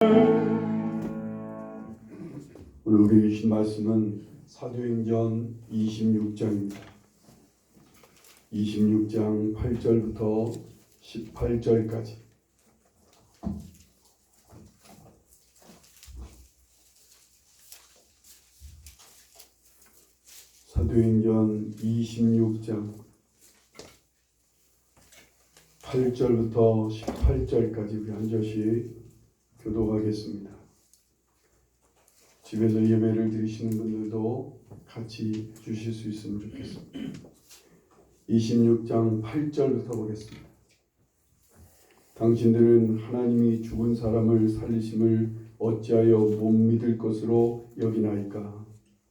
오늘 우리 주신 말씀은 사도행전 26장입니다. 26장 8절부터 18절까지. 사도행전 26장 8절부터 18절까지 우리 한 절씩 교독하겠습니다. 집에서 예배를 드리시는 분들도 같이 주실 수 있으면 좋겠습니다. 26장 8절부터 보겠습니다. 당신들은 하나님이 죽은 사람을 살리심을 어찌하여 못 믿을 것으로 여기나이까?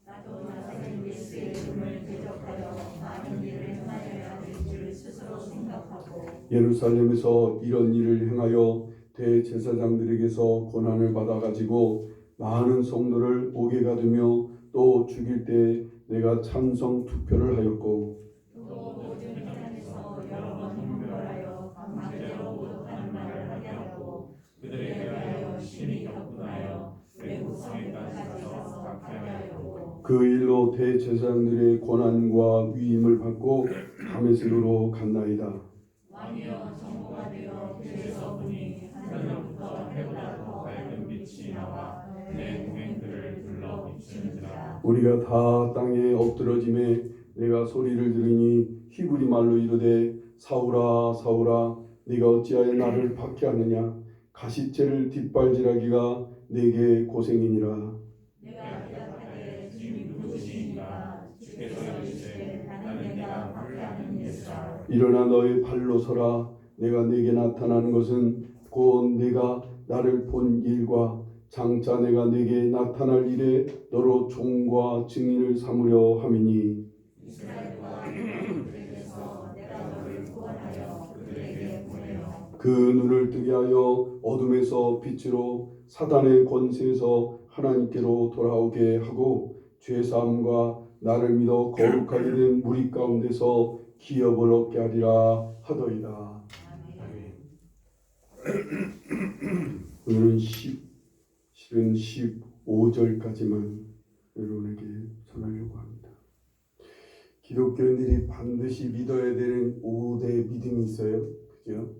나도 나사렛 예수의 이름을 대적하여 많은 일을 행하여야 될 줄 스스로 생각하고 예루살렘에서 이런 일을 행하여 대제사장들에게서 권한을 받아가지고 많은 성도를 오게 가두며 또 죽일 때 내가 찬성 투표를 하였고 또 모든 회당에서 여러 번 훈벌하여 마음대로 모독하는 말을 하게 하고 그들에 대하여 심히 격분하여 외국 성에까지 가서 박해하게 하였고 그 일로 대제사장들의 권한과 위임을 받고 다메섹으로 갔나이다. 왕이여 정보가 되어 그에서 보니 하늘로부터 해보다 더 밝은 빛이 나와 내 동행들을 둘러 비추는지라. 우리가 다 땅에 엎드러짐에 내가 소리를 들으니 히브리 말로 이르되 사울아 사울아 네가 어찌하여 나를 박해하느냐 가시채를 뒷발질하기가 내게 고생이니라. 내가 대답하되 주님 누구시니까? 주께서 이르시되 나는 내가 박해하는 예수라. 일어나 너의 발로 서라. 내가 네게 나타나는 것은 곧 네가 나를 본 일과 장차 내가 네게 나타날 일에 너로 종과 증인을 삼으려 함이니 이스라엘과 그들에게서 내가 너를 구원하여 그들에게 보내어 그 눈을 뜨게 하여 어둠에서 빛으로 사단의 권세에서 하나님께로 돌아오게 하고 죄사함과 나를 믿어 거룩하게 된 무리 가운데서 기업을 얻게 하리라 하더이다. 오늘은 15절까지만 여러분에게 전하려고 합니다. 기독교인들이 반드시 믿어야 되는 5대 믿음이 있어요. 그죠?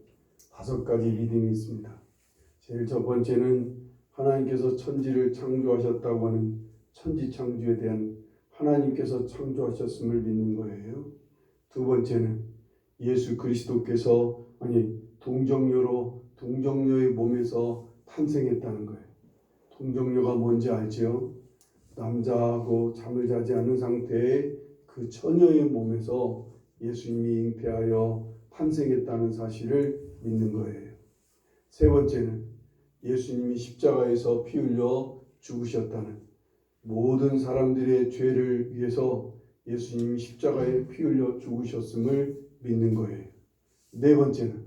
5가지 믿음이 있습니다. 제일 첫 번째는 하나님께서 천지를 창조하셨다고 하는 천지창조에 대한 하나님께서 창조하셨음을 믿는 거예요. 두 번째는 예수 그리스도께서 동정녀의 몸에서 탄생했다는 거예요. 동정녀가 뭔지 알지요? 남자하고 잠을 자지 않은 상태의 그 처녀의 몸에서 예수님이 잉태하여 탄생했다는 사실을 믿는 거예요. 세 번째는 예수님이 십자가에서 피 흘려 죽으셨다는, 모든 사람들의 죄를 위해서 예수님이 십자가에 피 흘려 죽으셨음을 믿는 거예요. 네 번째는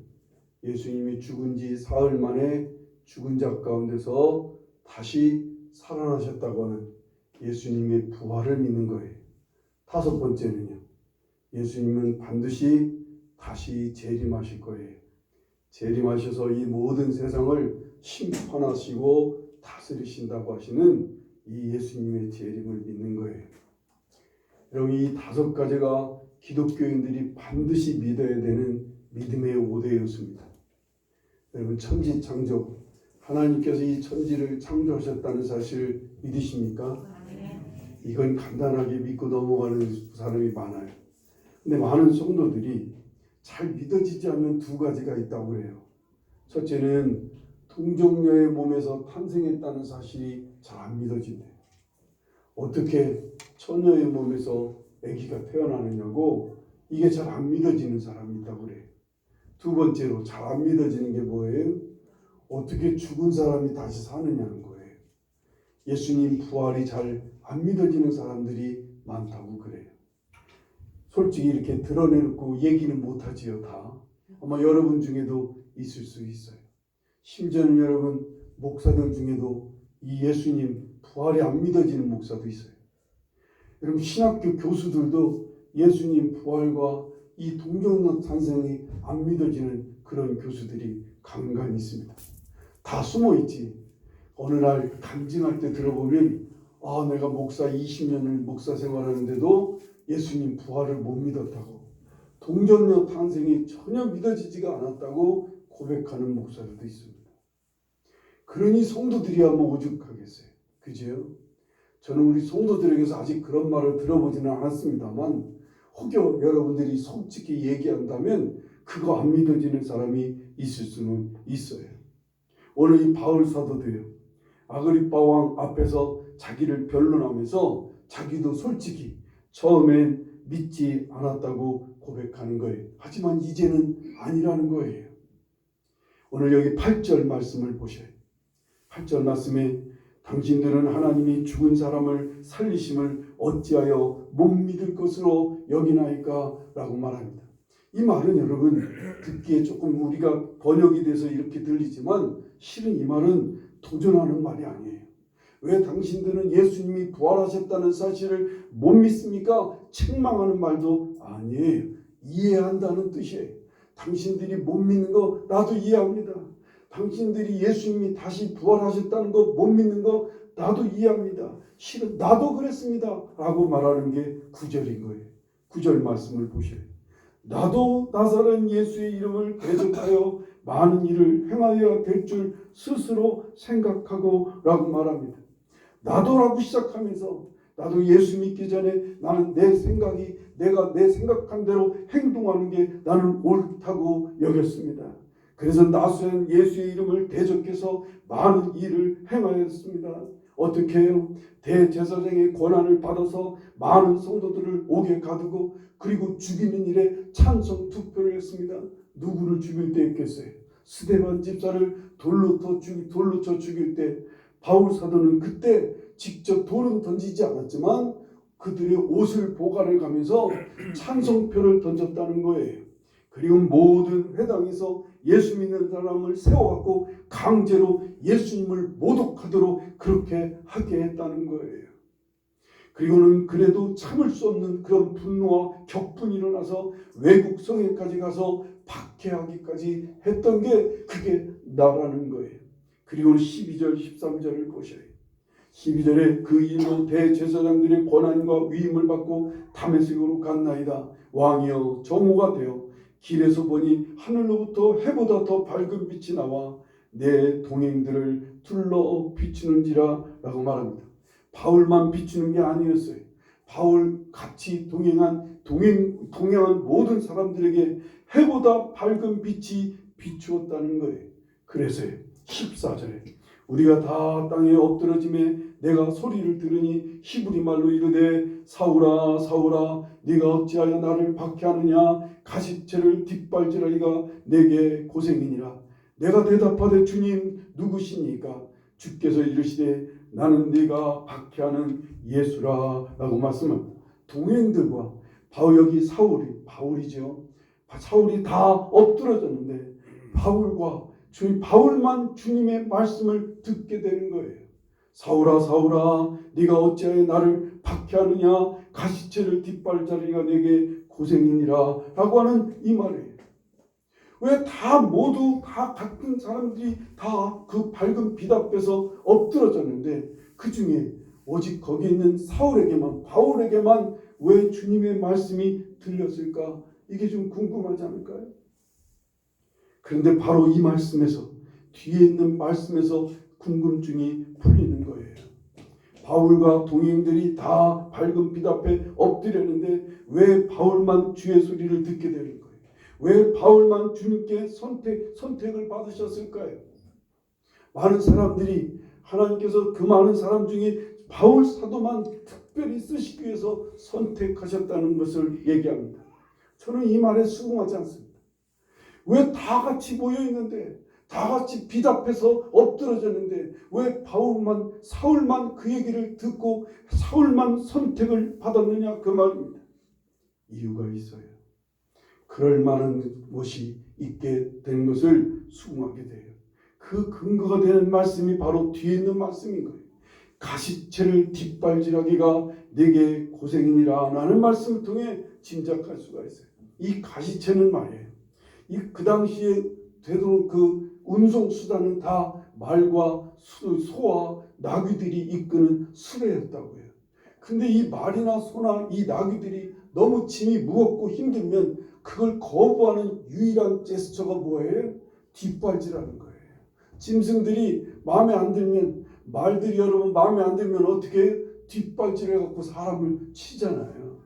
예수님이 죽은 지 사흘 만에 죽은 자 가운데서 다시 살아나셨다고 하는 예수님의 부활을 믿는 거예요. 다섯 번째는요, 예수님은 반드시 다시 재림하실 거예요. 재림하셔서 이 모든 세상을 심판하시고 다스리신다고 하시는 이 예수님의 재림을 믿는 거예요. 여러분, 이 5가지가 기독교인들이 반드시 믿어야 되는 믿음의 5대 요소입니다. 여러분, 천지창조, 하나님께서 이 천지를 창조하셨다는 사실을 믿으십니까? 이건 간단하게 믿고 넘어가는 사람이 많아요. 근데 많은 성도들이 잘 믿어지지 않는 2가지가 있다고 해요. 첫째는 동정녀의 몸에서 탄생했다는 사실이 잘 안 믿어진대요. 어떻게 처녀의 몸에서 아기가 태어나느냐고, 이게 잘 안 믿어지는 사람이 있다고 그래요. 두 번째로 잘 안 믿어지는 게 뭐예요? 어떻게 죽은 사람이 다시 사느냐는 거예요. 예수님 부활이 잘 안 믿어지는 사람들이 많다고 그래요. 솔직히 이렇게 드러내놓고 얘기는 못하지요. 다 아마 여러분 중에도 있을 수 있어요. 심지어는 여러분 목사들 중에도 이 예수님 부활이 안 믿어지는 목사도 있어요. 여러분 신학교 교수들도 예수님 부활과 이 동정녀 탄생이 안 믿어지는 그런 교수들이 간간히 있습니다. 다 숨어있지. 어느 날 간증할 때 들어보면 내가 목사 20년을 목사 생활하는데도 예수님 부활을 못 믿었다고, 동정녀 탄생이 전혀 믿어지지가 않았다고 고백하는 목사들도 있습니다. 그러니 성도들이야 뭐 오죽하겠어요. 그죠? 저는 우리 성도들에게서 아직 그런 말을 들어보지는 않았습니다만 혹여 여러분들이 솔직히 얘기한다면 그거 안 믿어지는 사람이 있을 수는 있어요. 오늘 이 바울 사도도요. 아그리빠 왕 앞에서 자기를 변론하면서 자기도 솔직히 처음엔 믿지 않았다고 고백하는 거예요. 하지만 이제는 아니라는 거예요. 오늘 여기 8절 말씀을 보셔요. 8절 말씀에 당신들은 하나님이 죽은 사람을 살리심을 어찌하여 못 믿을 것으로 여기나이까? 라고 말합니다. 이 말은 여러분 듣기에 조금 우리가 번역이 돼서 이렇게 들리지만 실은 이 말은 도전하는 말이 아니에요. 왜 당신들은 예수님이 부활하셨다는 사실을 못 믿습니까? 책망하는 말도 아니에요. 이해한다는 뜻이에요. 당신들이 못 믿는 거 나도 이해합니다. 당신들이 예수님이 다시 부활하셨다는 거 못 믿는 거 나도 이해합니다. 실은 나도 그랬습니다. 라고 말하는 게 9절인 거예요. 9절 말씀을 보셔요. 나도 나사렛 예수의 이름을 대적하여 많은 일을 행하여야 될 줄 스스로 생각하고 라고 말합니다. 나도라고 시작하면서 나도 예수 믿기 전에 나는 내 생각이 내가 내 생각한 대로 행동하는 게 나는 옳다고 여겼습니다. 그래서 나사렛 예수의 이름을 대적해서 많은 일을 행하였습니다. 어떻게 해요? 대제사장의 권한을 받아서 많은 성도들을 옥에 가두고 그리고 죽이는 일에 찬성 투표를 했습니다. 누구를 죽일 때 했겠어요? 스데반 집사를 돌로 쳐 죽일 때 바울 사도는 그때 직접 돌은 던지지 않았지만 그들의 옷을 보관해 가면서 찬성표를 던졌다는 거예요. 그리고 모든 회당에서 예수 믿는 사람을 세워갖고 강제로 예수님을 모독하도록 그렇게 하게 했다는 거예요. 그리고는 그래도 참을 수 없는 그런 분노와 격분이 일어나서 외국 성에까지 가서 박해하기까지 했던 게 그게 나라는 거예요. 그리고 12절 13절을 보셔요. 12절에 그 일로 대제사장들의 권한과 위임을 받고 다메섹으로 갔나이다. 왕이여 정오가 되어 길에서 보니 하늘로부터 해보다 더 밝은 빛이 나와 내 동행들을 둘러 비추는지라 라고 말합니다. 바울만 비추는 게 아니었어요. 바울 같이 동행한 모든 사람들에게 해보다 밝은 빛이 비추었다는 거예요. 그래서요 14절에 우리가 다 땅에 엎드러짐에 내가 소리를 들으니 히브리 말로 이르되 사울아 사울아 네가 어찌하여 나를 박해하느냐 가시체를 뒷발질하리가 내게 고생이니라. 내가 대답하되 주님 누구십니까? 주께서 이르시되 나는 네가 박해하는 예수라 라고 말씀합니다. 동행들과 여기 바울이죠. 사울이 다 엎드러졌는데 바울만 주님의 말씀을 듣게 되는 거예요. 사울아 사울아 네가 어찌하여 나를 박해하느냐 가시체를 뒷발자리가 내게 고생이니라 라고 하는 이 말이에요. 왜 모두 다 같은 사람들이 다 그 밝은 빛 앞에서 엎드러졌는데 그 중에 오직 거기 있는 바울에게만 왜 주님의 말씀이 들렸을까? 이게 좀 궁금하지 않을까요? 그런데 바로 이 말씀에서 뒤에 있는 말씀에서 궁금증이 풀리는 거예요. 바울과 동행들이 다 밝은 빛 앞에 엎드렸는데 왜 바울만 주의 소리를 듣게 되는 거예요? 왜 바울만 주님께 선택을 받으셨을까요? 많은 사람들이 하나님께서 그 많은 사람 중에 바울 사도만 특별히 쓰시기 위해서 선택하셨다는 것을 얘기합니다. 저는 이 말에 수긍하지 않습니다. 왜 다 같이 모여 있는데 다 같이 빛 앞에서 엎드러졌는데 왜 사울만 그 얘기를 듣고 사울만 선택을 받았느냐 그 말입니다. 이유가 있어요. 그럴 만한 것이 있게 된 것을 수긍하게 돼요. 그 근거가 되는 말씀이 바로 뒤에 있는 말씀인 거예요. 가시체를 뒷발질하기가 내게 고생이니라 라는 말씀을 통해 짐작할 수가 있어요. 이 가시체는 말이에요. 그 당시에 되도록 그 운송 수단은 다 말과 소와 나귀들이 이끄는 수레였다고 해요. 근데 이 말이나 소나 이 나귀들이 너무 짐이 무겁고 힘들면 그걸 거부하는 유일한 제스처가 뭐예요? 뒷발질하는 거예요. 짐승들이 마음에 안 들면, 말들이 여러분 마음에 안 들면 어떻게 해요? 뒷발질해갖고 사람을 치잖아요.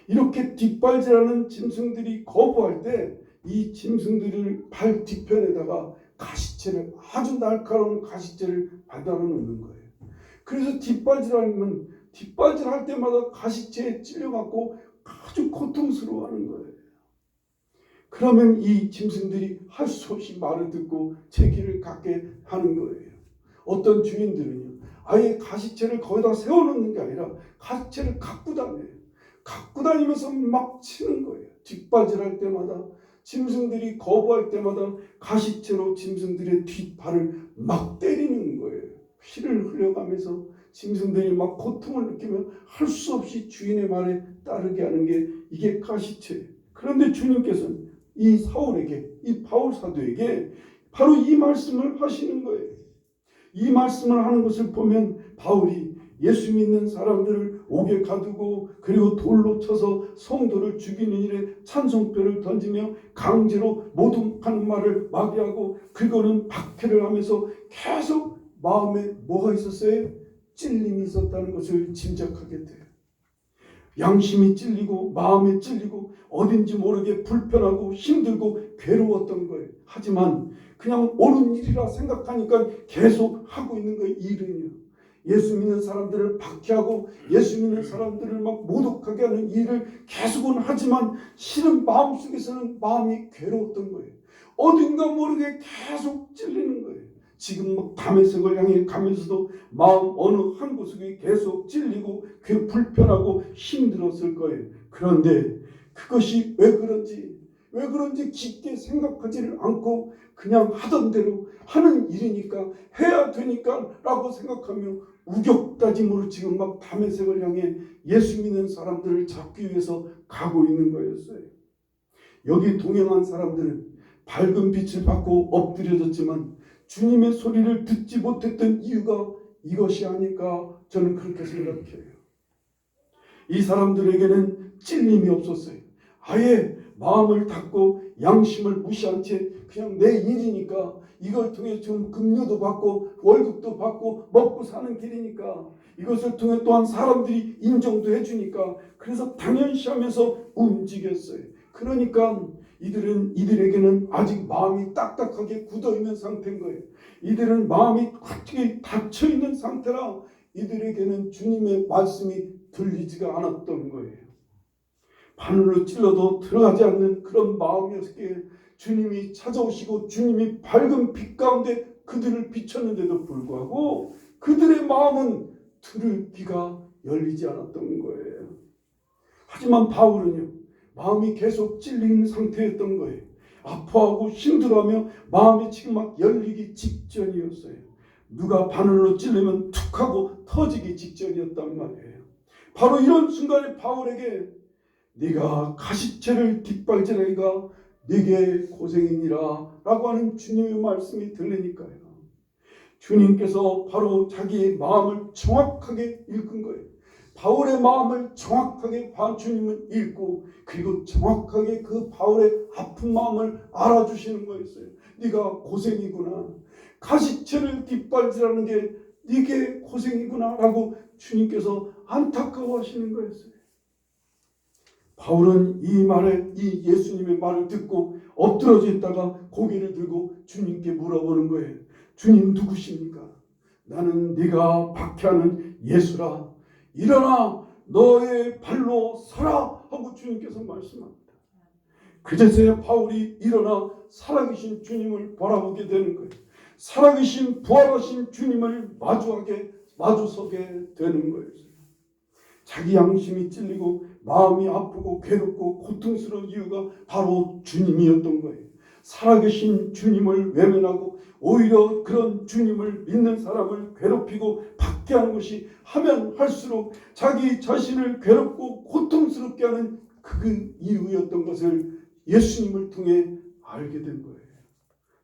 이렇게 뒷발질하는 짐승들이 거부할 때 이 짐승들을 발 뒤편에다가 가시채를, 아주 날카로운 가시채를 받아 놓는 거예요. 그래서 뒷발질하면 뒷발질할 때마다 가시채에 찔려갖고 아주 고통스러워하는 거예요. 그러면 이 짐승들이 할 수 없이 말을 듣고 제 길을 갖게 하는 거예요. 어떤 주인들은요, 아예 가시채를 거기다 세워놓는 게 아니라 가시채를 갖고 다녀요. 갖고 다니면서 막 치는 거예요. 뒷발질할 때마다, 짐승들이 거부할 때마다 가시채로 짐승들의 뒷발을 막 때리는 거예요. 피를 흘려가면서 짐승들이 막 고통을 느끼며 할 수 없이 주인의 말에 따르게 하는 게 이게 가시채예요. 그런데 주님께서는 이 사울에게, 이 바울 사도에게 바로 이 말씀을 하시는 거예요. 이 말씀을 하는 것을 보면 바울이 예수 믿는 사람들을 옥에 가두고 그리고 돌로 쳐서 성도를 죽이는 일에 찬송표를 던지며 강제로 모독하는 말을 마비하고 그거는 박해를 하면서 계속 마음에 뭐가 있었어요? 찔림이 있었다는 것을 짐작하게 돼요. 양심이 찔리고 마음이 찔리고 어딘지 모르게 불편하고 힘들고 괴로웠던 거예요. 하지만 그냥 옳은 일이라 생각하니까 계속 하고 있는 거예요. 일은요. 예수 믿는 사람들을 박해하고 예수 믿는 사람들을 막 모독하게 하는 일을 계속은 하지만 실은 마음속에서는 마음이 괴로웠던 거예요. 어딘가 모르게 계속 찔리는 거예요. 지금 막 다메섹을 향해 가면서도 마음 어느 한 구석이 계속 찔리고 그 불편하고 힘들었을 거예요. 그런데 그것이 왜 그런지 깊게 생각하지를 않고 그냥 하던 대로 하는 일이니까 해야 되니까 라고 생각하며 우격다짐으로 지금 막 다메섹을 향해 예수 믿는 사람들을 잡기 위해서 가고 있는 거였어요. 여기 동행한 사람들은 밝은 빛을 받고 엎드려졌지만 주님의 소리를 듣지 못했던 이유가 이것이 아닐까 저는 그렇게 생각해요. 이 사람들에게는 찔림이 없었어요. 아예 마음을 닫고 양심을 무시한 채 그냥 내 일이니까 이걸 통해 좀 급료도 받고 월급도 받고 먹고 사는 길이니까 이것을 통해 또한 사람들이 인정도 해주니까 그래서 당연시하면서 움직였어요. 그러니까 이들에게는 아직 마음이 딱딱하게 굳어있는 상태인 거예요. 이들은 마음이 확실히 닫혀있는 상태라 이들에게는 주님의 말씀이 들리지가 않았던 거예요. 바늘로 찔러도 들어가지 않는 그런 마음이었기에 주님이 찾아오시고 주님이 밝은 빛 가운데 그들을 비췄는데도 불구하고 그들의 마음은 들을 귀가 열리지 않았던 거예요. 하지만 바울은요, 마음이 계속 찔리는 상태였던 거예요. 아파하고 힘들어하며 마음이 지금 막 열리기 직전이었어요. 누가 바늘로 찔리면 툭 하고 터지기 직전이었단 말이에요. 바로 이런 순간에 바울에게 네가 가시채를 뒷발질하기가 네게 고생이니라 라고 하는 주님의 말씀이 들리니까요. 주님께서 바로 자기의 마음을 정확하게 읽은 거예요. 바울의 마음을 정확하게 주님은 읽고 그리고 정확하게 그 바울의 아픈 마음을 알아주시는 거였어요. 네가 고생이구나. 가시채를 뒷발질하는 게 네게 고생이구나 라고 주님께서 안타까워하시는 거였어요. 바울은 이 예수님의 말을 듣고 엎드러져 있다가 고개를 들고 주님께 물어보는 거예요. 주님 누구십니까? 나는 네가 박해하는 예수라. 일어나 너의 발로 서라 하고 주님께서 말씀합니다. 그제서야 바울이 일어나 살아계신 주님을 바라보게 되는 거예요. 살아계신 부활하신 주님을 마주서게 되는 거예요. 자기 양심이 찔리고 마음이 아프고 괴롭고 고통스러운 이유가 바로 주님이었던 거예요. 살아계신 주님을 외면하고 오히려 그런 주님을 믿는 사람을 괴롭히고 박해하는 것이 하면 할수록 자기 자신을 괴롭고 고통스럽게 하는 그 이유였던 것을 예수님을 통해 알게 된 거예요.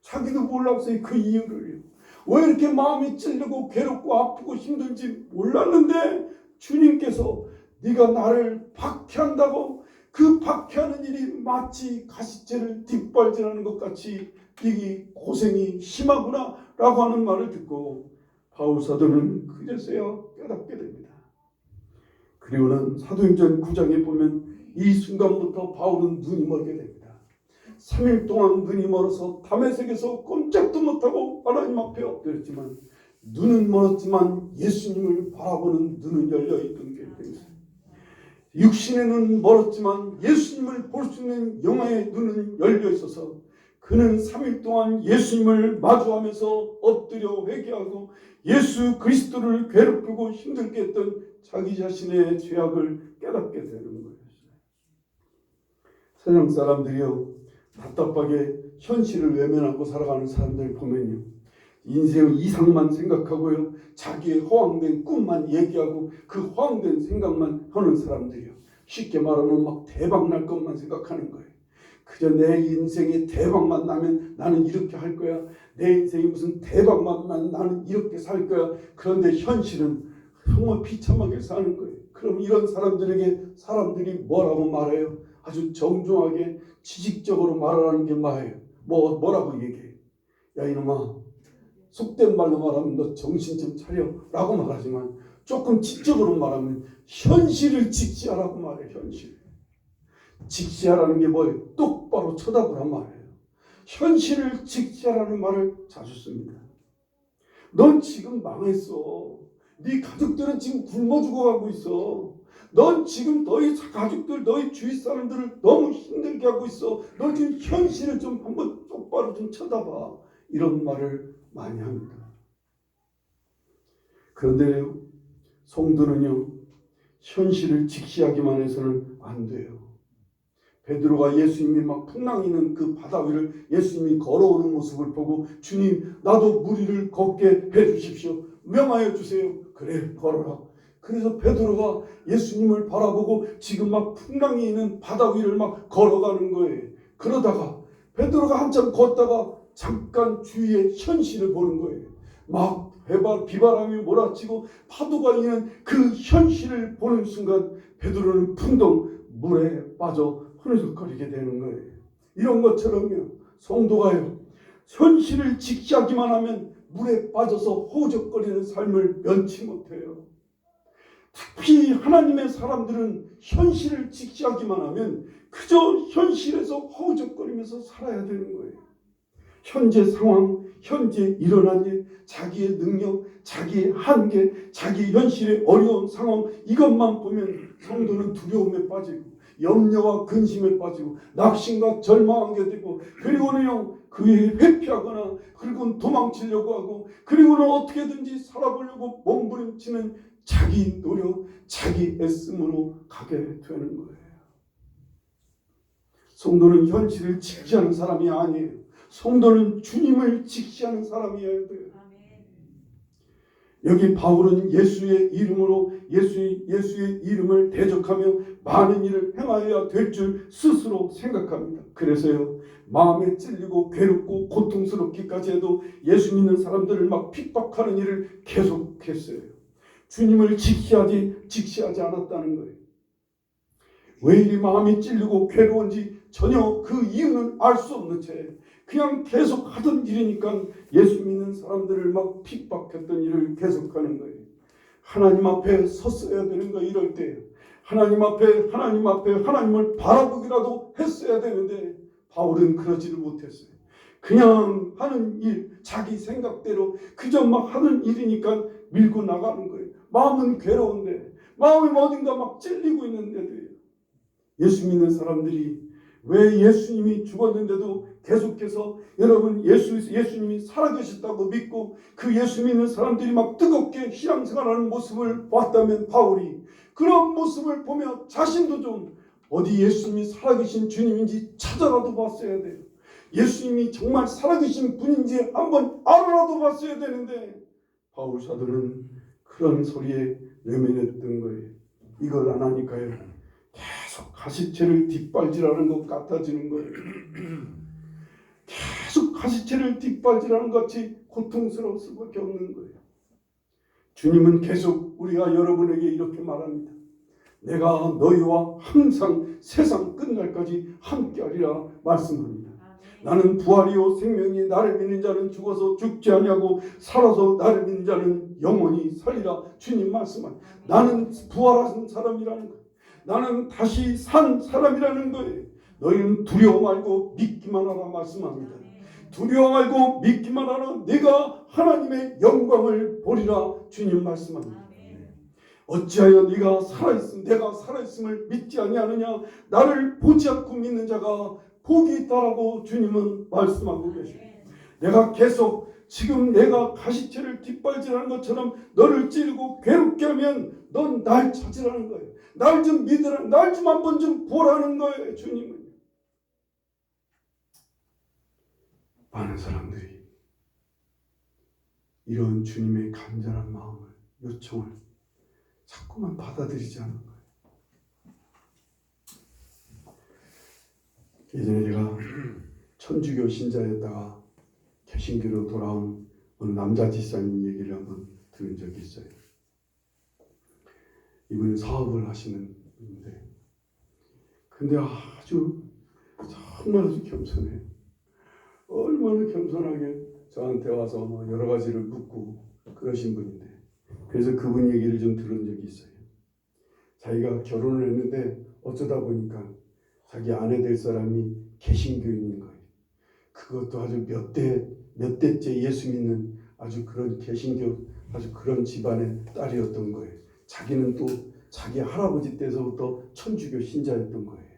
자기도 몰랐어요. 그 이유를요. 왜 이렇게 마음이 찔리고 괴롭고 아프고 힘든지 몰랐는데 주님께서 네가 나를 박해한다고 그 박해하는 일이 마치 가시채를 뒷발질하는 것 같이 이 고생이 심하구나 라고 하는 말을 듣고 바울 사도는 그제서야 깨닫게 됩니다. 그리고는 사도행전 9장에 보면 이 순간부터 바울은 눈이 멀게 됩니다. 3일 동안 눈이 멀어서 다메섹에서 꼼짝도 못하고 하나님 앞에 엎드렸지만 눈은 멀었지만 예수님을 바라보는 눈은 열려있던 게 있습니다. 육신의 눈은 멀었지만 예수님을 볼 수 있는 영의 눈은 열려있어서 그는 3일 동안 예수님을 마주하면서 엎드려 회개하고 예수 그리스도를 괴롭히고 힘들게 했던 자기 자신의 죄악을 깨닫게 되는 거예요. 세상 사람들이요, 답답하게 현실을 외면하고 살아가는 사람들 보면요, 인생의 이상만 생각하고요, 자기의 허황된 꿈만 얘기하고 그 허황된 생각만 하는 사람들이요, 쉽게 말하면 막 대박 날 것만 생각하는 거예요. 그저 내 인생에 대박만 나면 나는 이렇게 할 거야. 내 인생에 무슨 대박만 나면 나는 이렇게 살 거야. 그런데 현실은 정말 비참하게 사는 거예요. 그럼 이런 사람들에게 사람들이 뭐라고 말해요? 아주 정중하게 지식적으로 말하는 게 뭐예요? 뭐라고 얘기해요? 야 이놈아, 속된 말로 말하면 너 정신 좀 차려 라고 말하지만 조금 지적으로 말하면 현실을 직시하라고 말해요. 현실. 직시하라는 게 뭐예요? 똑바로 쳐다보란 말이에요. 현실을 직시하라는 말을 자주 씁니다. 넌 지금 망했어. 네 가족들은 지금 굶어 죽어가고 있어. 넌 지금 너희 가족들, 너희 주위 사람들을 너무 힘들게 하고 있어. 너 지금 현실을 좀 한번 똑바로 좀 쳐다봐. 이런 말을 많이 합니다. 그런데 성도는요, 현실을 직시하기만 해서는 안 돼요. 베드로가 예수님이 막 풍랑이는 그 바다 위를 예수님이 걸어오는 모습을 보고 주님 나도 무리를 걷게 해주십시오. 명하여 주세요. 그래 걸어라. 그래서 베드로가 예수님을 바라보고 지금 막 풍랑이 있는 바다 위를 막 걸어가는 거예요. 그러다가 베드로가 한참 걷다가 잠깐 주위의 현실을 보는 거예요. 막 비바람이 몰아치고 파도가 있는 그 현실을 보는 순간 베드로는 풍덩 물에 빠져 흐느적거리게 되는 거예요. 이런 것처럼요, 성도가요, 현실을 직시하기만 하면 물에 빠져서 허우적거리는 삶을 면치 못해요. 특히 하나님의 사람들은 현실을 직시하기만 하면 그저 현실에서 허우적거리면서 살아야 되는 거예요. 현재 상황, 현재 일어난 일, 자기의 능력, 자기의 한계, 자기 현실의 어려운 상황, 이것만 보면 성도는 두려움에 빠지고 염려와 근심에 빠지고 낙심과 절망하게 되고, 그리고는요 그에 회피하거나 그리고 도망치려고 하고, 그리고는 어떻게든지 살아보려고 몸부림치는 자기 노력, 자기 애씀으로 가게 되는 거예요. 성도는 현실을 직시하는 사람이 아니에요. 성도는 주님을 직시하는 사람이어야 돼요. 여기 바울은 예수의 이름으로 예수의 이름을 대적하며 많은 일을 행하여야 될 줄 스스로 생각합니다. 그래서요, 마음에 찔리고 괴롭고 고통스럽기까지 해도 예수 믿는 사람들을 막 핍박하는 일을 계속했어요. 주님을 직시하지 않았다는 거예요. 왜 이 마음이 찔리고 괴로운지 전혀 그 이유는 알 수 없는 채 그냥 계속 하던 일이니까 예수 믿는 사람들을 막 핍박했던 일을 계속하는 거예요. 하나님 앞에 섰어야 되는 거예요. 이럴 때 하나님 앞에 하나님을 바라보기라도 했어야 되는데 바울은 그러지를 못했어요. 그냥 하는 일, 자기 생각대로 그저 막 하는 일이니까 밀고 나가는 거예요. 마음은 괴로운데, 마음이 어딘가 막 찔리고 있는데도요. 예수 믿는 사람들이 왜 예수님이 죽었는데도 계속해서 여러분 예수님이 살아계셨다고 믿고 그 예수 믿는 사람들이 막 뜨겁게 신앙생활하는 모습을 봤다면 바울이 그런 모습을 보며 자신도 좀 어디 예수님이 살아계신 주님인지 찾아라도 봤어야 돼요. 예수님이 정말 살아계신 분인지 한번 알아라도 봤어야 되는데 바울 사도는 그런 소리에 외면했던 거예요. 이걸 안 하니까요, 계속 가시채를 뒷발질하는 것 같아지는 거예요. 계속 가시체를 뒷발질하는 것 같이 고통스러울 수밖에 없는 거예요. 주님은 계속 우리가 여러분에게 이렇게 말합니다. 내가 너희와 항상 세상 끝날까지 함께하리라 말씀합니다. 나는 부활이요 생명이, 나를 믿는 자는 죽어서 죽지 아니하고 살아서 나를 믿는 자는 영원히 살리라. 주님 말씀합니다. 나는 부활한 사람이라는 거예요. 나는 다시 산 사람이라는 거예요. 너희는 두려워 말고 믿기만 하라 말씀합니다. 두려워 말고 믿기만 하라. 내가 하나님의 영광을 보리라. 주님 말씀합니다. 어찌하여 네가 살아있음, 내가 살아있음을 믿지 아니하느냐. 나를 보지 않고 믿는 자가 복이 있다라고 주님은 말씀하고 계십니다. 내가 계속 지금 내가 가시체를 뒷발질하는 것처럼 너를 찌르고 괴롭게 하면 넌 날 찾으라는 거예요. 날 좀 믿으라, 날 좀 한번 좀 보라는 거예요. 주님은. 많은 사람들이 이런 주님의 간절한 마음을, 요청을 자꾸만 받아들이지 않는 거예요. 예전에 제가 천주교 신자였다가 개신교로 돌아온 어느 남자 집사님 얘기를 한번 들은 적이 있어요. 이분은 사업을 하시는 분인데, 근데 아주 정말 아주 겸손해요. 얼마나 겸손하게 저한테 와서 뭐 여러 가지를 묻고 그러신 분인데, 그래서 그분 얘기를 좀 들은 적이 있어요. 자기가 결혼을 했는데 어쩌다 보니까 자기 아내 될 사람이 개신교인인 거예요. 그것도 아주 몇 대째 예수 믿는 아주 그런 개신교, 아주 그런 집안의 딸이었던 거예요. 자기는 또 자기 할아버지 때서부터 천주교 신자였던 거예요.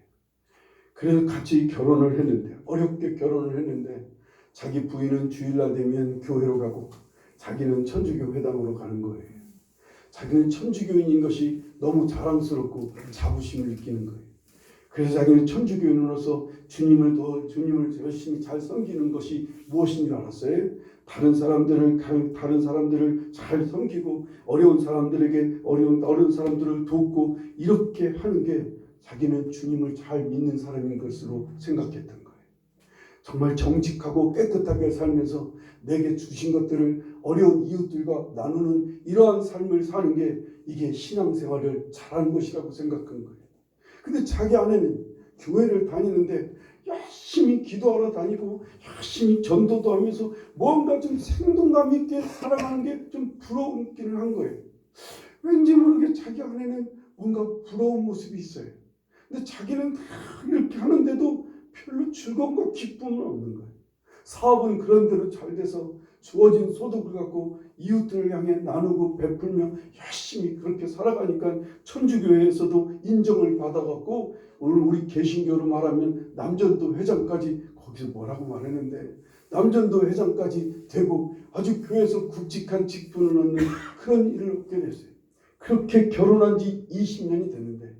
그래서 같이 결혼을 했는데, 어렵게 결혼을 했는데, 자기 부인은 주일날 되면 교회로 가고 자기는 천주교 회당으로 가는 거예요. 자기는 천주교인인 것이 너무 자랑스럽고 자부심을 느끼는 거예요. 그래서 자기는 천주교인으로서 주님을 열심히 잘 섬기는 것이 무엇인 줄 알았어요? 다른 사람들을 잘 섬기고 어려운 사람들을 돕고 이렇게 하는 게 자기는 주님을 잘 믿는 사람인 것으로 생각했던 거예요. 정말 정직하고 깨끗하게 살면서 내게 주신 것들을 어려운 이웃들과 나누는 이러한 삶을 사는 게 이게 신앙생활을 잘하는 것이라고 생각한 거예요. 근데 자기 아내는 교회를 다니는데 열심히 기도하러 다니고 열심히 전도도 하면서 뭔가 좀 생동감 있게 살아가는 게 좀 부러웠기는 한 거예요. 왠지 모르게 자기 안에는 뭔가 부러운 모습이 있어요. 근데 자기는 다 이렇게 하는데도 별로 즐거움과 기쁨은 없는 거예요. 사업은 그런 대로 잘 돼서 주어진 소득을 갖고 이웃들을 향해 나누고 베풀며 열심히 그렇게 살아가니까 천주교회에서도 인정을 받아갖고 오늘 우리 개신교로 말하면 남전도 회장까지, 거기서 뭐라고 말했는데 남전도 회장까지 되고 아주 교회에서 굵직한 직분을 얻는 그런 일을 얻게 됐어요. 그렇게 결혼한 지 20년이 됐는데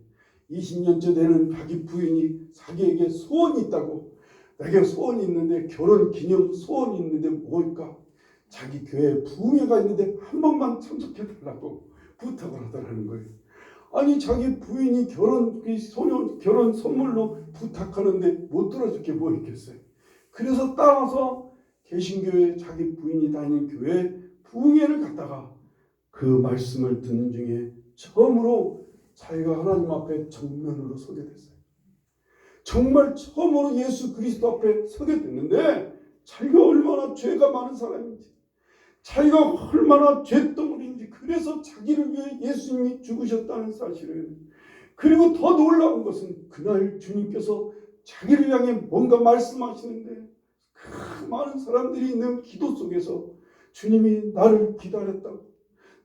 20년째 되는 자기 부인이 자기에게 소원이 있다고, 내게 소원이 있는데 결혼 기념 소원이 있는데 뭘까? 자기 교회에 부흥회가 있는데 한 번만 참석해 달라고 부탁을 하더라는 거예요. 아니 자기 부인이 결혼 선물로 부탁하는데 못 들어줄 게 뭐 있겠어요. 그래서 따라서 개신교회 자기 부인이 다니는 교회 부흥회를 갔다가 그 말씀을 듣는 중에 처음으로 자기가 하나님 앞에 정면으로 서게 됐어요. 정말 처음으로 예수 그리스도 앞에 서게 됐는데 자기가 얼마나 죄가 많은 사람인지, 자기가 얼마나 죄덩어리인지, 그래서 자기를 위해 예수님이 죽으셨다는 사실을, 그리고 더 놀라운 것은 그날 주님께서 자기를 향해 뭔가 말씀하시는데 그 많은 사람들이 있는 기도 속에서 주님이 나를 기다렸다고,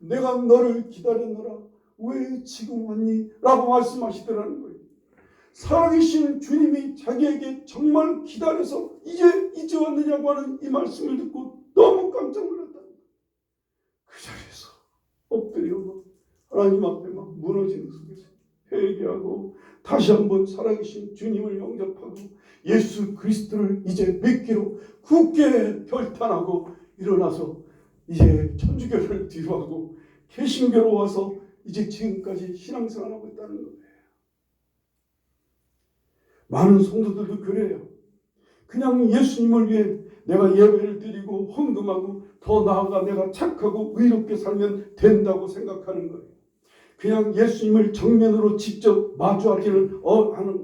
내가 너를 기다렸노라 왜 지금 왔니? 라고 말씀하시더라는 거예요. 살아계신 주님이 자기에게 정말 기다려서 이제 왔느냐고 하는 이 말씀을 듣고 너무 깜짝 놀랐다는 거예요. 그 자리에서 엎드려 막 하나님 앞에 막 무너지는 속에서 회개하고 다시 한번 살아계신 주님을 영접하고 예수 그리스도를 이제 믿기로 굳게 결단하고 일어나서 이제 천주교를 뒤로하고 개신교로 와서 이제 지금까지 신앙생활하고 있다는 거예요. 많은 성도들도 그래요. 그냥 예수님을 위해 내가 예배를 드리고 헌금하고 더 나아가 내가 착하고 의롭게 살면 된다고 생각하는 거예요. 그냥 예수님을 정면으로 직접 마주하지는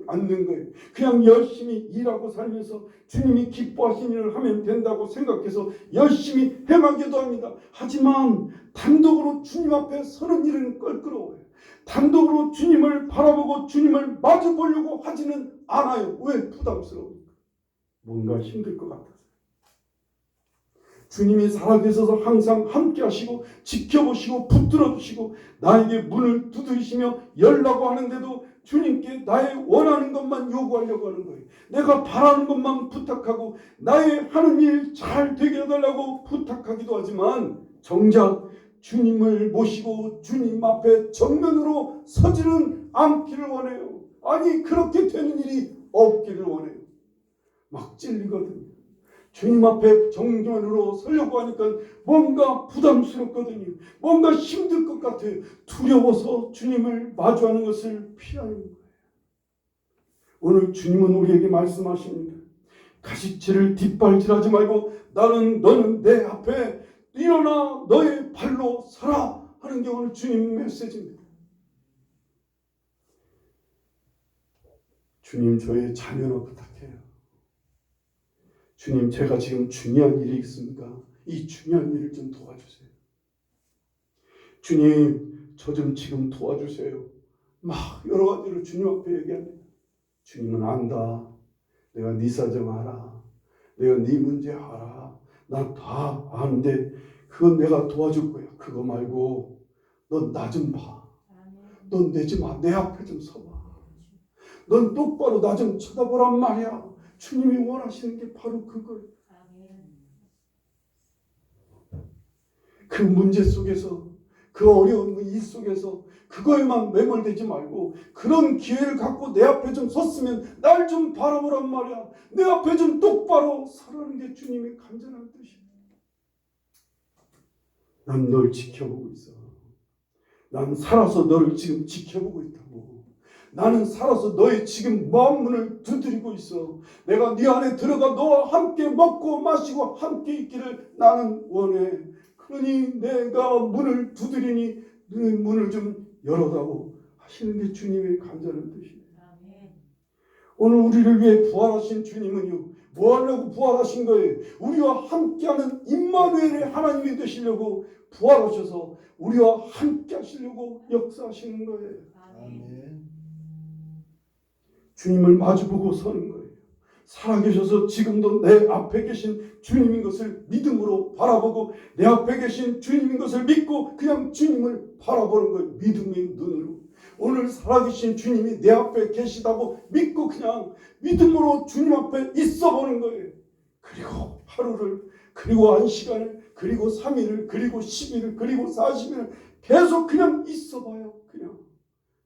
않는 거예요. 그냥 열심히 일하고 살면서 주님이 기뻐하시는 일을 하면 된다고 생각해서 열심히 행하기도 합니다. 하지만 단독으로 주님 앞에 서는 일은 껄끄러워요. 단독으로 주님을 바라보고 주님을 마주 보려고 하지는 않아요. 왜? 부담스러우니까. 뭔가 힘들 것 같아서. 주님이 살아계셔서 항상 함께 하시고 지켜보시고 붙들어 주시고 나에게 문을 두드리시며 열라고 하는데도 주님께 나의 원하는 것만 요구하려고 하는 거예요. 내가 바라는 것만 부탁하고 나의 하는 일 잘 되게 해달라고 부탁하기도 하지만 정작 주님을 모시고 주님 앞에 정면으로 서지는 않기를 원해요. 아니 그렇게 되는 일이 없기를 원해요. 막 찔리거든요. 주님 앞에 정면으로 서려고 하니까 뭔가 부담스럽거든요. 뭔가 힘들 것 같아요. 두려워서 주님을 마주하는 것을 피하는 거예요. 오늘 주님은 우리에게 말씀하십니다. 가시치를 뒷발질하지 말고 너는 내 앞에 일어나 너의 발로 서라 하는 게 오늘 주님 메시지입니다. 주님 저의 자녀나 부탁해요. 주님 제가 지금 중요한 일이 있습니까? 이 중요한 일을 좀 도와주세요. 주님 저 좀 지금 도와주세요. 막 여러 가지로 주님 앞에 얘기합니다. 주님은 안다. 내가 네 사정 알아. 내가 네 문제 알아. 난 다 아는데 그건 내가 도와줄 거야. 그거 말고 넌 나 좀 봐. 넌 내지 마. 내 앞에 좀 서봐. 넌 똑바로 나 좀 쳐다보란 말이야. 주님이 원하시는 게 바로 그거예요. 그 문제 속에서 그 어려운 일 속에서 그거에만 매몰되지 말고 그런 기회를 갖고 내 앞에 좀 섰으면 날 좀 바라보란 말이야. 내 앞에 좀 똑바로 서라는 게 주님의 간절한 뜻이에요. 난 널 지켜보고 있어. 난 살아서 너를 지금 지켜보고 있다고. 나는 살아서 너의 지금 마음 문을 두드리고 있어. 내가 네 안에 들어가 너와 함께 먹고 마시고 함께 있기를 나는 원해. 그러니 내가 문을 두드리니 너의 문을 좀 열어다오 하시는 게 주님의 간절한 뜻이에요. 오늘 우리를 위해 부활하신 주님은요. 뭐 하려고 부활하신 거예요? 우리와 함께하는 임마누엘의 하나님이 되시려고 부활하셔서 우리와 함께 하시려고 역사하시는 거예요. 아멘. 주님을 마주보고 서는 거예요. 살아계셔서 지금도 내 앞에 계신 주님인 것을 믿음으로 바라보고 내 앞에 계신 주님인 것을 믿고 그냥 주님을 바라보는 거예요. 믿음의 눈으로. 오늘 살아계신 주님이 내 앞에 계시다고 믿고 그냥 믿음으로 주님 앞에 있어보는 거예요. 그리고 하루를 그리고 1시간을 그리고 3일을 그리고 10일을 그리고 40일을 계속 그냥 있어봐요. 그냥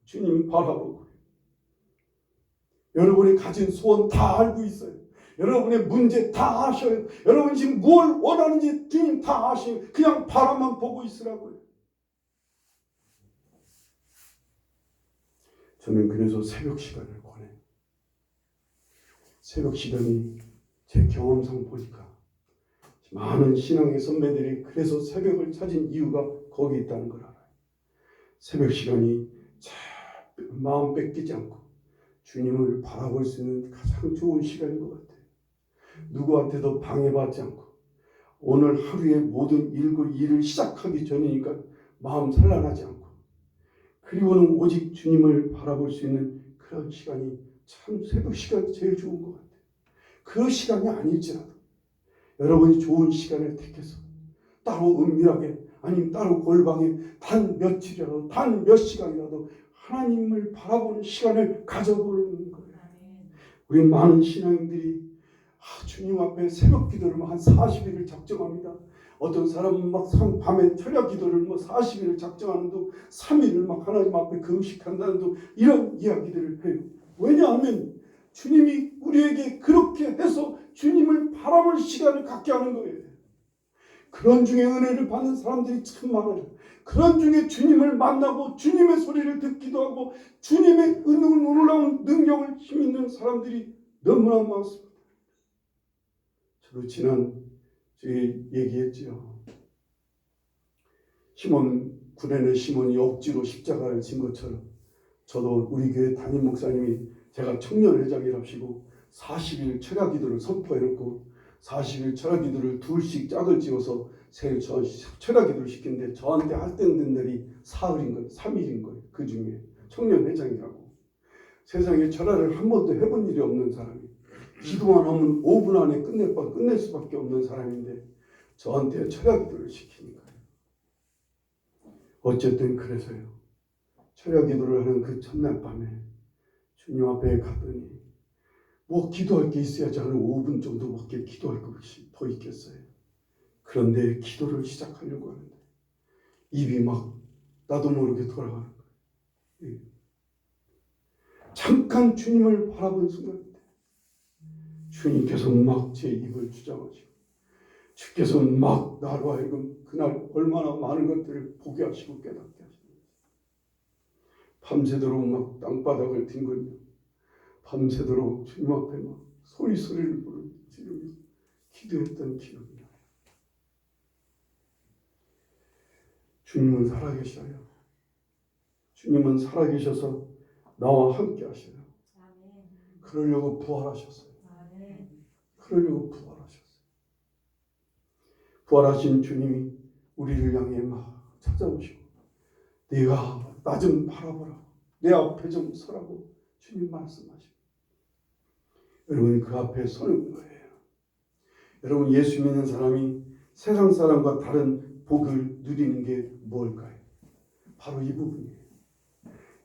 주님 바라보고. 여러분이 가진 소원 다 알고 있어요. 여러분의 문제 다 아셔요. 여러분 지금 뭘 원하는지 주님 다 아시고 그냥 바라만 보고 있으라고요. 저는 그래서 새벽 시간을 권해요. 새벽 시간이 제 경험상 보니까 많은 신앙의 선배들이 그래서 새벽을 찾은 이유가 거기 있다는 걸 알아요. 새벽 시간이 마음 뺏기지 않고 주님을 바라볼 수 있는 가장 좋은 시간인 것 같아요. 누구한테도 방해받지 않고 오늘 하루의 모든 일을 시작하기 전이니까 마음 산란하지 않고 그리고는 오직 주님을 바라볼 수 있는 그런 시간이 참 새벽 시간이 제일 좋은 것 같아요. 그 시간이 아닐지라도 여러분이 좋은 시간을 택해서 따로 은밀하게 아니면 따로 골방에 단 며칠이라도 단 몇 시간이라도 하나님을 바라보는 시간을 가져보는 거예요. 우리 많은 신앙인들이 주님 앞에 새벽 기도를 한 40일을 작정합니다. 어떤 사람은 막 밤에 철야 기도를 40일을 작정하는데 3일을 막 하나님 앞에 금식한다는데 이런 이야기들을 해요. 왜냐하면 주님이 우리에게 그렇게 해서 주님을 바라볼 시간을 갖게 하는 거예요. 그런 중에 은혜를 받는 사람들이 참 많아요. 그런 중에 주님을 만나고 주님의 소리를 듣기도 하고 주님의 놀라운 능력을 힘있는 사람들이 너무나 많습니다. 저도 지난 주에 얘기했죠. 시몬 구레네 시몬이 억지로 십자가를 진 것처럼 저도 우리 교회 담임 목사님이 제가 청년회장이랍시고 40일 철야기도를 선포해놓고 40일 철야기도를 둘씩 짝을 지어서 철야기도를 시키는데 저한테 할당된 날이 사흘인 거예요. 3일인 거예요. 그 중에 청년회장이라고. 세상에 철야를 한 번도 해본 일이 없는 사람이 기도만 하면 5분 안에 끝낼 수밖에 없는 사람인데 저한테 철야기도를 시키니까요. 어쨌든 그래서요. 철야기도를 하는 그 첫날 밤에 주님 앞에 갔더니 뭐 기도할 게 있어야지 한 5분 정도밖에 기도할 것이 더 있겠어요. 그런데 기도를 시작하려고 하는데 입이 막 나도 모르게 돌아가는 거예요. 잠깐 주님을 바라본 순간인데 주님께서 막 제 입을 주장하시고 주께서 막 나로 하여금 그날 얼마나 많은 것들을 보게 하시고 깨닫게 하시고 밤새도록 막 땅바닥을 뒹굴며 밤새도록 주님 앞에 막 소리를 지르면서 기도했던 기억이 나요. 주님은 살아계셔요. 주님은 살아계셔서 나와 함께 하셔요. 그러려고 부활하셨어요. 그러려고 부활하셨어요. 부활하신 주님이 우리를 향해 막 찾아오시고 네가 나 좀 바라보라. 내 앞에 좀 서라고 주님 말씀하시고 여러분 그 앞에 서는 거예요. 여러분 예수 믿는 사람이 세상 사람과 다른 복을 누리는 게 뭘까요? 바로 이 부분이에요.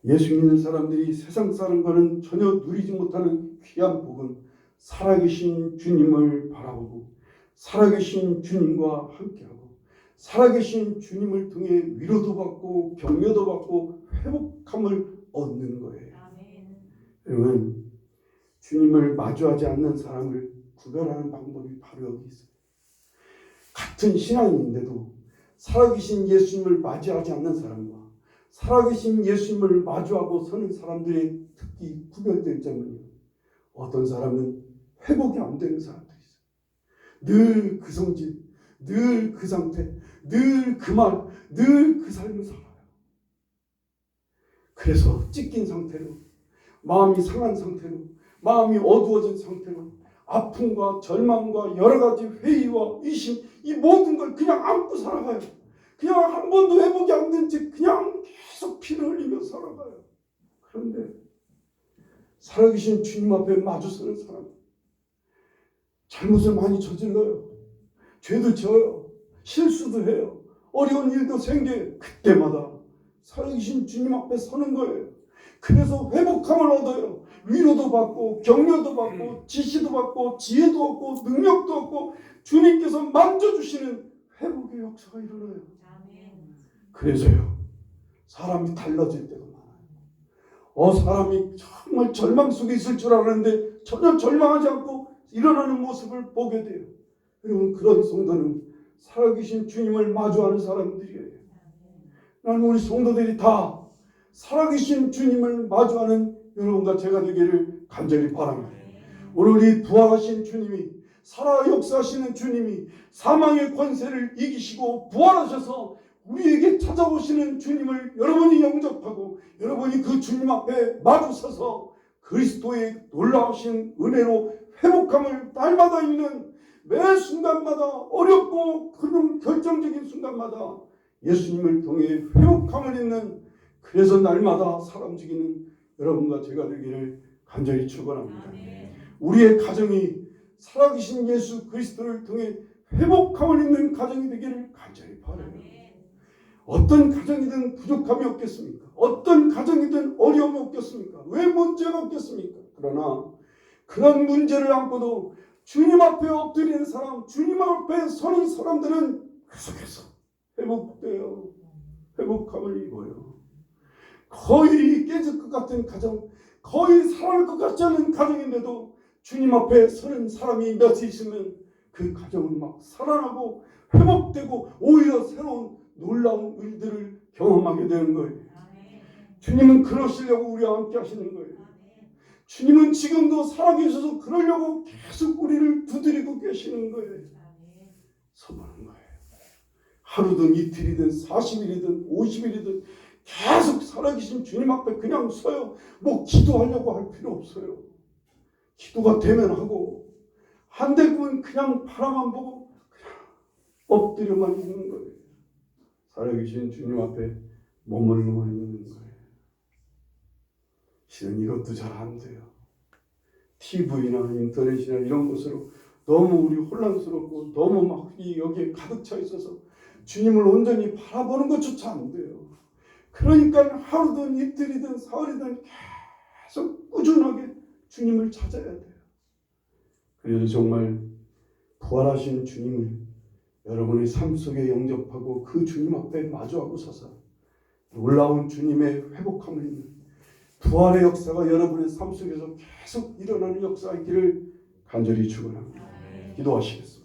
예수 믿는 사람들이 세상 사람과는 전혀 누리지 못하는 귀한 복은 살아계신 주님을 바라보고 살아계신 주님과 함께하고 살아계신 주님을 통해 위로도 받고 격려도 받고 회복함을 얻는 거예요. 여러분 주님을 마주하지 않는 사람을 구별하는 방법이 바로 여기 있어요. 같은 신앙인인데도 살아계신 예수님을 맞이하지 않는 사람과 살아계신 예수님을 마주하고 서는 사람들의 특히 구별될 점은요. 어떤 사람은 회복이 안 되는 사람들이 있어요. 늘 그 성질, 늘 그 상태, 늘 그 말, 늘 그 삶을 살아요. 그래서 찢긴 상태로, 마음이 상한 상태로, 마음이 어두워진 상태로 아픔과 절망과 여러 가지 회의와 의심 이 모든 걸 그냥 안고 살아가요. 그냥 한 번도 회복이 안 된 채 그냥 계속 피를 흘리며 살아가요. 그런데 살아계신 주님 앞에 마주서는 사람 잘못을 많이 저질러요. 죄도 져요. 실수도 해요. 어려운 일도 생겨요. 그때마다 살아계신 주님 앞에 서는 거예요. 그래서 회복함을 얻어요. 위로도 받고 격려도 받고 지시도 받고 지혜도 얻고 능력도 얻고 주님께서 만져주시는 회복의 역사가 일어나요. 그래서요. 사람이 달라질 때가 많아요. 사람이 정말 절망 속에 있을 줄 알았는데 전혀 절망하지 않고 일어나는 모습을 보게 돼요. 여러분 그런 성도는 살아계신 주님을 마주하는 사람들이에요. 나는 우리 성도들이 다 살아계신 주님을 마주하는 여러분과 제가 되기를 간절히 바랍니다. 오늘 이 부활하신 주님이 살아 역사하시는 주님이 사망의 권세를 이기시고 부활하셔서 우리에게 찾아오시는 주님을 여러분이 영접하고 여러분이 그 주님 앞에 마주서서 그리스도의 놀라우신 은혜로 회복함을 날마다 있는 매 순간마다 어렵고 그런 결정적인 순간마다 예수님을 통해 회복함을 있는 그래서 날마다 사람 죽이는 여러분과 제가 되기를 간절히 축원합니다. 우리의 가정이 살아계신 예수 그리스도를 통해 회복함을 있는 가정이 되기를 간절히 바라요. 어떤 가정이든 부족함이 없겠습니까? 어떤 가정이든 어려움이 없겠습니까? 왜 문제가 없겠습니까? 그러나 그런 문제를 안고도 주님 앞에 엎드리는 사람, 주님 앞에 서는 사람들은 계속해서 회복돼요. 회복함을 입어요. 거의 깨질 것 같은 가정, 거의 살아날 것 같지 않은 가정인데도 주님 앞에 서는 사람이 몇 있으면 그 가정은 막 살아나고 회복되고 오히려 새로운 놀라운 일들을 경험하게 되는 거예요. 주님은 그러시려고 우리와 함께 하시는 거예요. 주님은 지금도 살아계셔서 그러려고 계속 우리를 두드리고 계시는 거예요. 서보는 거예요. 하루든 이틀이든 40일이든 50일이든 계속 살아계신 주님 앞에 그냥 서요. 뭐 기도하려고 할 필요 없어요. 기도가 되면 하고 안 되면 그냥 바라만 보고 그냥 엎드려만 있는 거예요. 살아계신 주님 앞에 머물러만 있는 거예요. 실은 이것도 잘 안 돼요. TV나 인터넷이나 이런 것으로 너무 우리 혼란스럽고 너무 막 여기에 가득 차 있어서 주님을 온전히 바라보는 것조차 안 돼요. 그러니까 하루든 이틀이든 사흘이든 계속 꾸준하게 주님을 찾아야 돼요. 그래서 정말 부활하신 주님을 여러분의 삶 속에 영접하고 그 주님 앞에 마주하고 서서 놀라운 주님의 회복함을 있는 부활의 역사가 여러분의 삶 속에서 계속 일어나는 역사가 있기를 간절히 축원합니다. 기도하시겠습니다.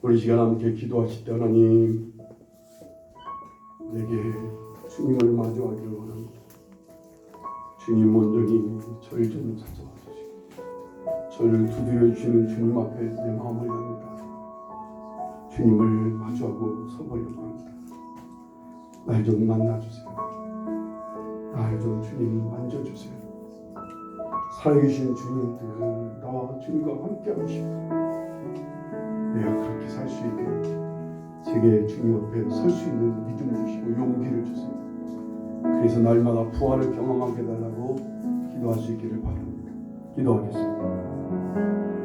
우리 시간 함께 기도하실 때 하나님 내게 주님을 마주하기를 원합니다. 주님 온전히 저를 좀 찾아와 주시고 저를 두드려 주시는 주님 앞에 내 마음을 엽니다. 주님을 마주하고 서보려고 합니다. 날 좀 만나주세요. 날 좀 주님 만져주세요. 살아계신 주님들 나와 주님과 함께 하시고 내가 그렇게 살 수 있게 제게 주님 앞에 설 수 있는 믿음을 주시고 용기를 주세요. 그래서 날마다 부활을 경험하게 해달라고 기도할 수 있기를 바랍니다. 기도하겠습니다.